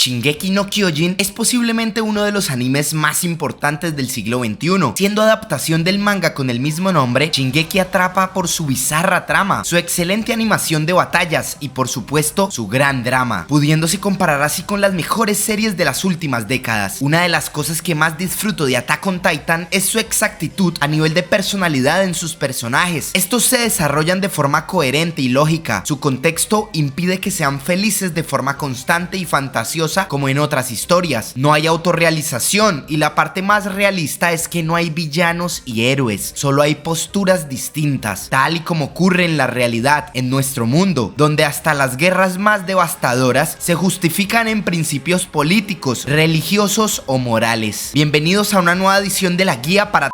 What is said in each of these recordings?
Shingeki no Kyojin es posiblemente uno de los animes más importantes del siglo XXI. Siendo adaptación del manga con el mismo nombre, Shingeki atrapa por su bizarra trama, su excelente animación de batallas y por supuesto su gran drama, pudiéndose comparar así con las mejores series de las últimas décadas. Una de las cosas que más disfruto de Attack on Titan es su exactitud a nivel de personalidad en sus personajes. Estos se desarrollan de forma coherente y lógica. Su contexto impide que sean felices de forma constante y fantasiosa como en otras historias. No hay autorrealización y la parte más realista es que no hay villanos y héroes, solo hay posturas distintas, tal y como ocurre en la realidad, en nuestro mundo, donde hasta las guerras más devastadoras se justifican en principios políticos, religiosos o morales. Bienvenidos a una nueva edición de la guía para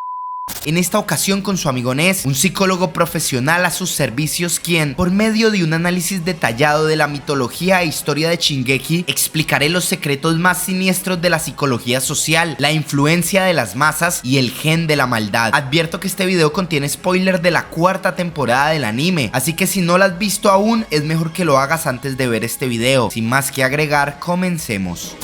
en esta ocasión con su amigo Ness, un psicólogo profesional a sus servicios, quien, por medio de un análisis detallado de la mitología e historia de Shingeki, explicaré los secretos más siniestros de la psicología social, la influencia de las masas y el gen de la maldad. Advierto que este video contiene spoiler de la cuarta temporada del anime, así que si no lo has visto aún, es mejor que lo hagas antes de ver este video. Sin más que agregar, comencemos.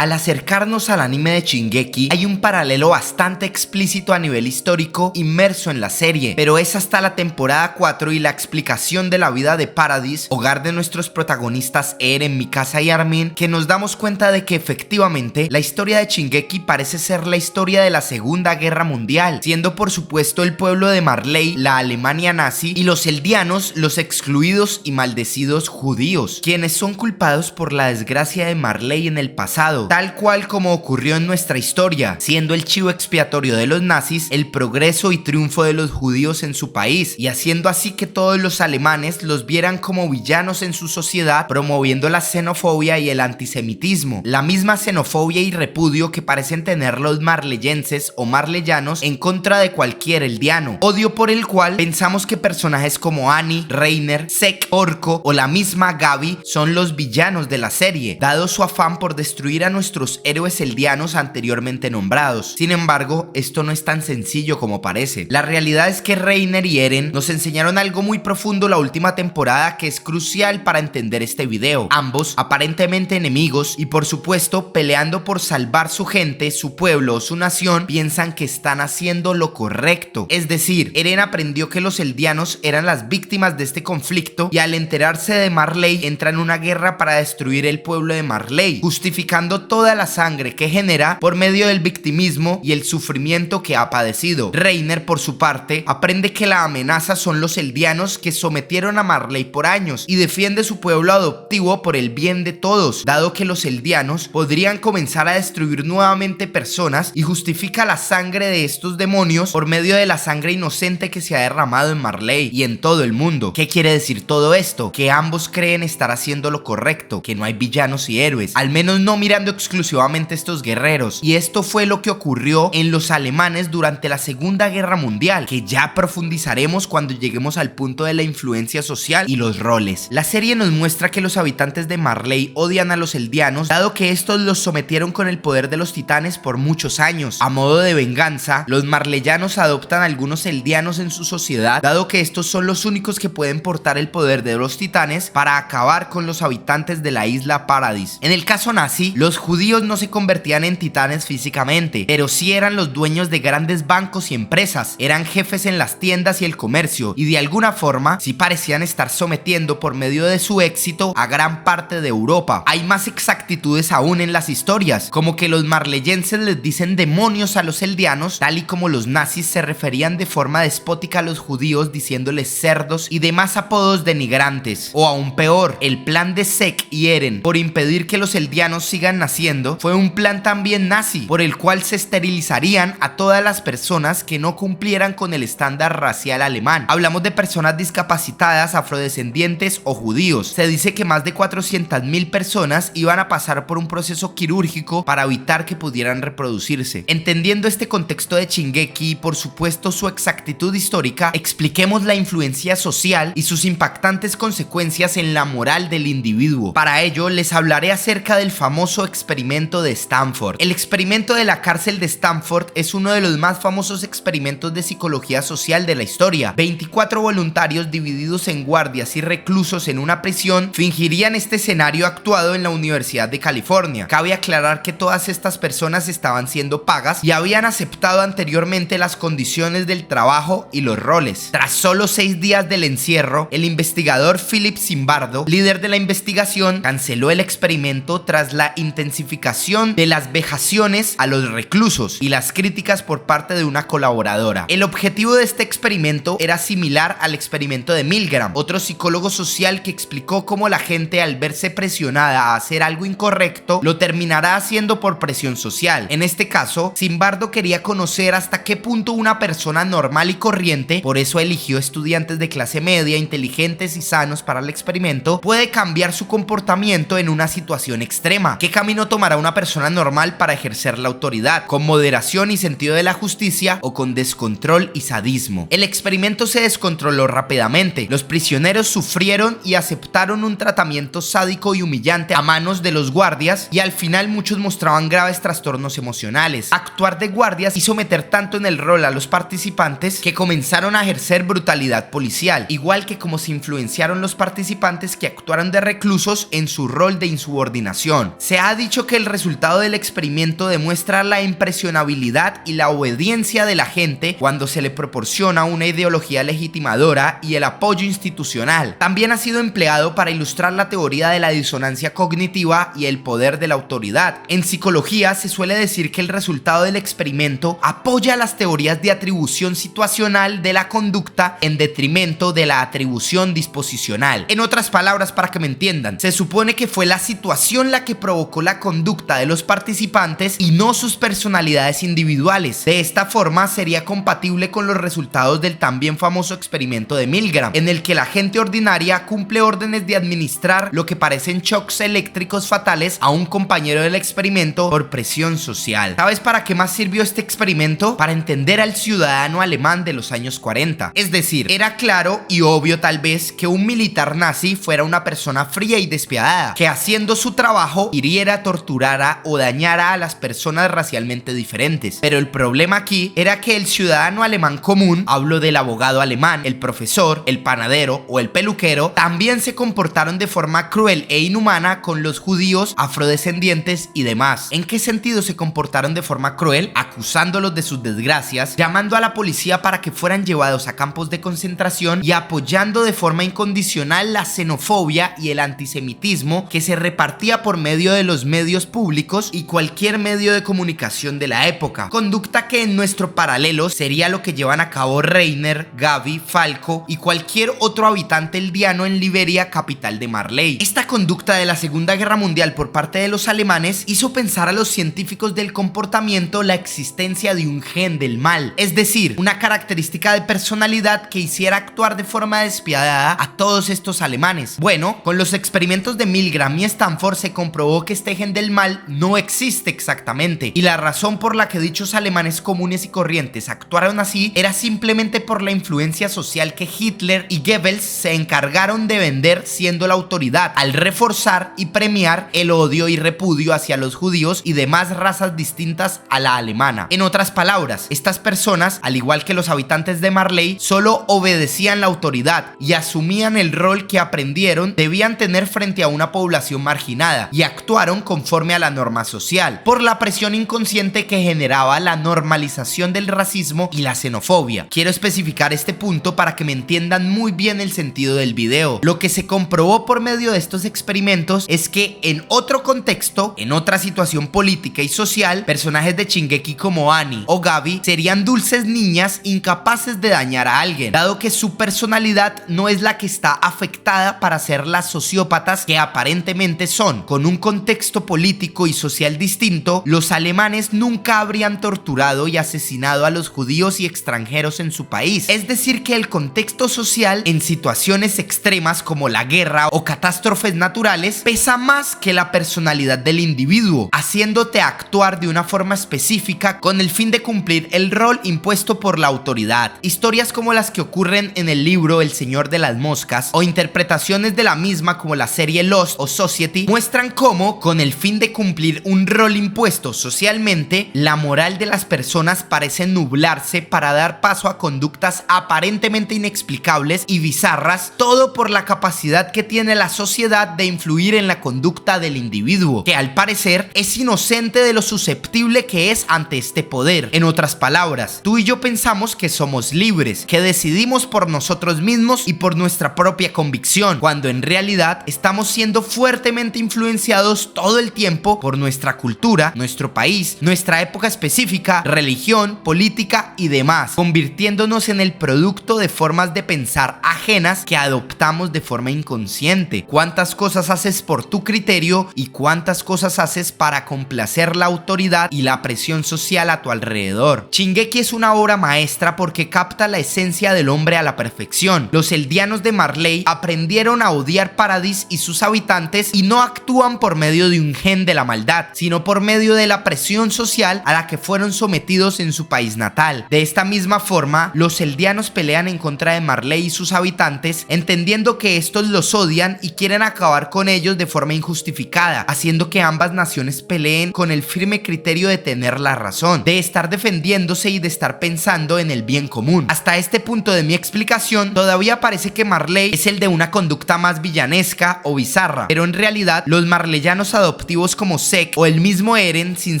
Al acercarnos al anime de Shingeki, hay un paralelo bastante explícito a nivel histórico inmerso en la serie, pero es hasta la temporada 4 y la explicación de la vida de Paradis, hogar de nuestros protagonistas Eren, Mikasa y Armin, que nos damos cuenta de que efectivamente la historia de Shingeki parece ser la historia de la Segunda Guerra Mundial, siendo por supuesto el pueblo de Marley, la Alemania nazi, y los eldianos, los excluidos y maldecidos judíos, quienes son culpados por la desgracia de Marley en el pasado, tal cual como ocurrió en nuestra historia, siendo el chivo expiatorio de los nazis el progreso y triunfo de los judíos en su país, y haciendo así que todos los alemanes los vieran como villanos en su sociedad, promoviendo la xenofobia y el antisemitismo, la misma xenofobia y repudio que parecen tener los marleyenses o marleyanos en contra de cualquier eldiano, odio por el cual pensamos que personajes como Annie, Reiner, Zek, Orko o la misma Gabi son los villanos de la serie, dado su afán por destruir a nuestros héroes eldianos anteriormente nombrados. Sin embargo, esto no es tan sencillo como parece. La realidad es que Reiner y Eren nos enseñaron algo muy profundo la última temporada que es crucial para entender este video. Ambos, aparentemente enemigos y por supuesto peleando por salvar su gente, su pueblo o su nación, piensan que están haciendo lo correcto. Es decir, Eren aprendió que los eldianos eran las víctimas de este conflicto y al enterarse de Marley entra en una guerra para destruir el pueblo de Marley, justificando toda la sangre que genera por medio del victimismo y el sufrimiento que ha padecido. Reiner, por su parte, aprende que la amenaza son los eldianos que sometieron a Marley por años y defiende su pueblo adoptivo por el bien de todos, dado que los eldianos podrían comenzar a destruir nuevamente personas, y justifica la sangre de estos demonios por medio de la sangre inocente que se ha derramado en Marley y en todo el mundo. ¿Qué quiere decir todo esto? Que ambos creen estar haciendo lo correcto, que no hay villanos y héroes, al menos no mirando exclusivamente estos guerreros, y esto fue lo que ocurrió en los alemanes durante la Segunda Guerra Mundial, que ya profundizaremos cuando lleguemos al punto de la influencia social y los roles. La serie nos muestra que los habitantes de Marley odian a los eldianos, dado que estos los sometieron con el poder de los titanes por muchos años. A modo de venganza, los marleyanos adoptan a algunos eldianos en su sociedad, dado que estos son los únicos que pueden portar el poder de los titanes para acabar con los habitantes de la isla Paradis. En el caso nazi, los judíos no se convertían en titanes físicamente, pero sí eran los dueños de grandes bancos y empresas, eran jefes en las tiendas y el comercio, y de alguna forma sí parecían estar sometiendo por medio de su éxito a gran parte de Europa. Hay más exactitudes aún en las historias, como que los marleyenses les dicen demonios a los eldianos, tal y como los nazis se referían de forma despótica a los judíos diciéndoles cerdos y demás apodos denigrantes. O aún peor, el plan de Zek y Eren por impedir que los eldianos sigan naciendo fue un plan también nazi, por el cual se esterilizarían a todas las personas que no cumplieran con el estándar racial alemán. Hablamos de personas discapacitadas, afrodescendientes o judíos. Se dice que más de 400.000 personas iban a pasar por un proceso quirúrgico para evitar que pudieran reproducirse. Entendiendo este contexto de Shingeki y por supuesto su exactitud histórica, expliquemos la influencia social y sus impactantes consecuencias en la moral del individuo. Para ello les hablaré acerca del famoso experimento de Stanford. El experimento de la cárcel de Stanford es uno de los más famosos experimentos de psicología social de la historia. 24 voluntarios divididos en guardias y reclusos en una prisión fingirían este escenario actuado en la Universidad de California. Cabe aclarar que todas estas personas estaban siendo pagas y habían aceptado anteriormente las condiciones del trabajo y los roles. Tras solo 6 días del encierro, el investigador Philip Zimbardo, líder de la investigación, canceló el experimento tras la intensificación de las vejaciones a los reclusos y las críticas por parte de una colaboradora. El objetivo de este experimento era similar al experimento de Milgram, otro psicólogo social que explicó cómo la gente, al verse presionada a hacer algo incorrecto, lo terminará haciendo por presión social. En este caso, Zimbardo quería conocer hasta qué punto una persona normal y corriente, por eso eligió estudiantes de clase media, inteligentes y sanos para el experimento, puede cambiar su comportamiento en una situación extrema. ¿Qué camino tomará una persona normal para ejercer la autoridad? ¿Con moderación y sentido de la justicia o con descontrol y sadismo? El experimento se descontroló rápidamente. Los prisioneros sufrieron y aceptaron un tratamiento sádico y humillante a manos de los guardias, y al final muchos mostraban graves trastornos emocionales. Actuar de guardias hizo meter tanto en el rol a los participantes que comenzaron a ejercer brutalidad policial, igual que como se influenciaron los participantes que actuaron de reclusos en su rol de insubordinación. Se ha dicho que el resultado del experimento demuestra la impresionabilidad y la obediencia de la gente cuando se le proporciona una ideología legitimadora y el apoyo institucional. También ha sido empleado para ilustrar la teoría de la disonancia cognitiva y el poder de la autoridad. En psicología se suele decir que el resultado del experimento apoya las teorías de atribución situacional de la conducta en detrimento de la atribución disposicional. En otras palabras, para que me entiendan, se supone que fue la situación la que provocó la conducta de los participantes y no sus personalidades individuales. De esta forma sería compatible con los resultados del también famoso experimento de Milgram, en el que la gente ordinaria cumple órdenes de administrar lo que parecen shocks eléctricos fatales a un compañero del experimento por presión social. ¿Sabes para qué más sirvió este experimento? Para entender al ciudadano alemán de los años 40. Es decir, era claro y obvio tal vez que un militar nazi fuera una persona fría y despiadada, que haciendo su trabajo hiriera, torturara o dañara a las personas racialmente diferentes. Pero el problema aquí era que el ciudadano alemán común, hablo del abogado alemán, el profesor, el panadero o el peluquero, también se comportaron de forma cruel e inhumana con los judíos, afrodescendientes y demás. ¿En qué sentido se comportaron de forma cruel? Acusándolos de sus desgracias, llamando a la policía para que fueran llevados a campos de concentración y apoyando de forma incondicional la xenofobia y el antisemitismo que se repartía por medio de los medios públicos y cualquier medio de comunicación de la época. Conducta que en nuestro paralelo sería lo que llevan a cabo Reiner, Gavi, Falco y cualquier otro habitante eldiano en Liberia, capital de Marley. Esta conducta de la Segunda Guerra Mundial por parte de los alemanes hizo pensar a los científicos del comportamiento la existencia de un gen del mal, es decir, una característica de personalidad que hiciera actuar de forma despiadada a todos estos alemanes. Bueno, con los experimentos de Milgram y Stanford se comprobó que este gen del mal no existe exactamente, y la razón por la que dichos alemanes comunes y corrientes actuaron así era simplemente por la influencia social que Hitler y Goebbels se encargaron de vender siendo la autoridad, al reforzar y premiar el odio y repudio hacia los judíos y demás razas distintas a la alemana. En otras palabras, estas personas, al igual que los habitantes de Marley, solo obedecían la autoridad y asumían el rol que aprendieron debían tener frente a una población marginada, y actuaron conforme a la norma social, por la presión inconsciente que generaba la normalización del racismo y la xenofobia. Quiero especificar este punto para que me entiendan muy bien el sentido del video. Lo que se comprobó por medio de estos experimentos es que en otro contexto, en otra situación política y social, personajes de Shingeki como Annie o Gabi serían dulces niñas incapaces de dañar a alguien, dado que su personalidad no es la que está afectada para ser las sociópatas que aparentemente son. Con un contexto político y social distinto, los alemanes nunca habrían torturado y asesinado a los judíos y extranjeros en su país. Es decir, que el contexto social en situaciones extremas como la guerra o catástrofes naturales pesa más que la personalidad del individuo, haciéndote actuar de una forma específica con el fin de cumplir el rol impuesto por la autoridad. Historias como las que ocurren en el libro El Señor de las Moscas o interpretaciones de la misma como la serie Lost o Society muestran cómo, con el el fin de cumplir un rol impuesto socialmente, la moral de las personas parece nublarse para dar paso a conductas aparentemente inexplicables y bizarras, todo por la capacidad que tiene la sociedad de influir en la conducta del individuo, que al parecer es inocente de lo susceptible que es ante este poder. En otras palabras, tú y yo pensamos que somos libres, que decidimos por nosotros mismos y por nuestra propia convicción, cuando en realidad estamos siendo fuertemente influenciados todo el tiempo por nuestra cultura, nuestro país, nuestra época específica, religión, política y demás, convirtiéndonos en el producto de formas de pensar ajenas que adoptamos de forma inconsciente. ¿Cuántas cosas haces por tu criterio y cuántas cosas haces para complacer la autoridad y la presión social a tu alrededor? Shingeki es una obra maestra porque capta la esencia del hombre a la perfección. Los eldianos de Marley aprendieron a odiar Paradis y sus habitantes y no actúan por medio de un gen de la maldad, sino por medio de la presión social a la que fueron sometidos en su país natal. De esta misma forma, los eldianos pelean en contra de Marley y sus habitantes, entendiendo que estos los odian y quieren acabar con ellos de forma injustificada, haciendo que ambas naciones peleen con el firme criterio de tener la razón, de estar defendiéndose y de estar pensando en el bien común. Hasta este punto de mi explicación, todavía parece que Marley es el de una conducta más villanesca o bizarra, pero en realidad los marleyanos adoptivos como Zeke o el mismo Eren, sin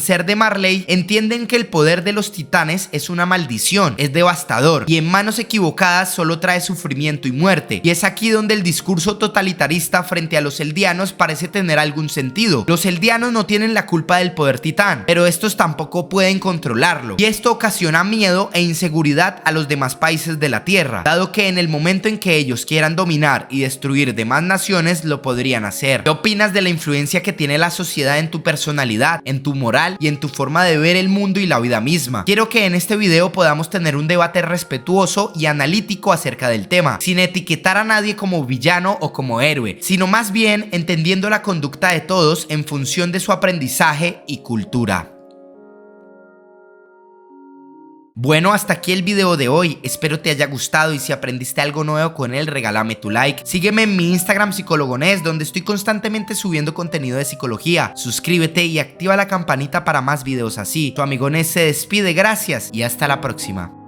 ser de Marley, entienden que el poder de los titanes es una maldición, es devastador y en manos equivocadas solo trae sufrimiento y muerte, y es aquí donde el discurso totalitarista frente a los eldianos parece tener algún sentido. Los eldianos no tienen la culpa del poder titán, pero estos tampoco pueden controlarlo, y esto ocasiona miedo e inseguridad a los demás países de la tierra, dado que en el momento en que ellos quieran dominar y destruir demás naciones lo podrían hacer. ¿Qué opinas de la influencia que tiene la sociedad en tu personalidad, en tu moral y en tu forma de ver el mundo y la vida misma? Quiero que en este video podamos tener un debate respetuoso y analítico acerca del tema, sin etiquetar a nadie como villano o como héroe, sino más bien entendiendo la conducta de todos en función de su aprendizaje y cultura. Bueno, hasta aquí el video de hoy, espero te haya gustado y si aprendiste algo nuevo con él, regálame tu like. Sígueme en mi Instagram psicólogo.nes, donde estoy constantemente subiendo contenido de psicología. Suscríbete y activa la campanita para más videos así. Tu amigo Nes se despide, gracias y hasta la próxima.